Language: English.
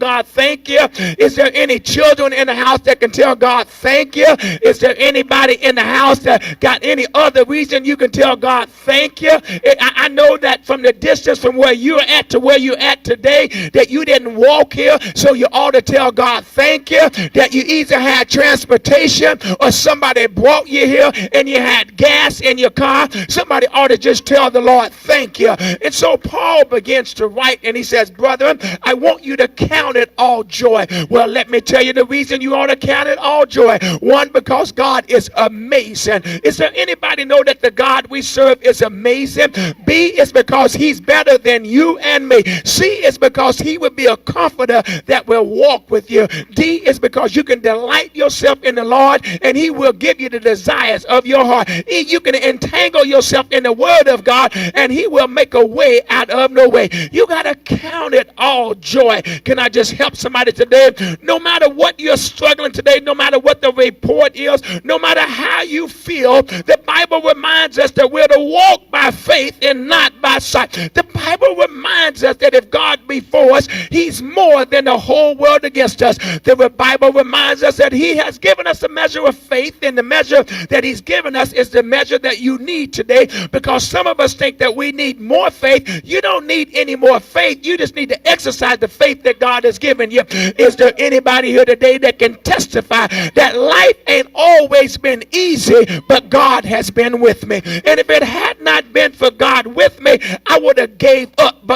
God thank you? Is there any children in the house that can tell God thank you? Is there anybody in the house that got any other reason you can tell God thank you? I know that from the distance from where you're at to where you're at today, that you didn't walk here, so you ought to tell God thank you. That you either had transportation or somebody brought you here and you had gas in your car. Somebody ought to just tell the Lord thank you. And so Paul begins to write and he says, brethren, I want you to count it all joy. Well, let me tell you the reason you ought to count it all joy. One, because God is amazing. Is there anybody know that the God we serve is amazing? B, is because he's better than you and me. C, is because he will be a comforter that will walk with you. D, is because you can delight yourself in the Lord and he will give you the desires of your heart. E, you can entangle yourself in the word of God and he will make a way out of no way. You got to count it all joy. Can I just help somebody today? No matter what you're struggling today, no matter what the report is, no matter how you feel, the Bible reminds us that we're to walk by faith and not by sight. The Bible reminds us that if God be for us, he's more than the whole world against us. The Bible reminds us that he has given us a measure of faith, and the measure that he's given us is the measure that you need today, because some of us think that we need more faith. You don't need any more faith. You just need to exercise the faith that God has given you. Is there anybody here today that can testify that life ain't always been easy, but God has been with me? And if it had not been for God with me, I would have gave up. But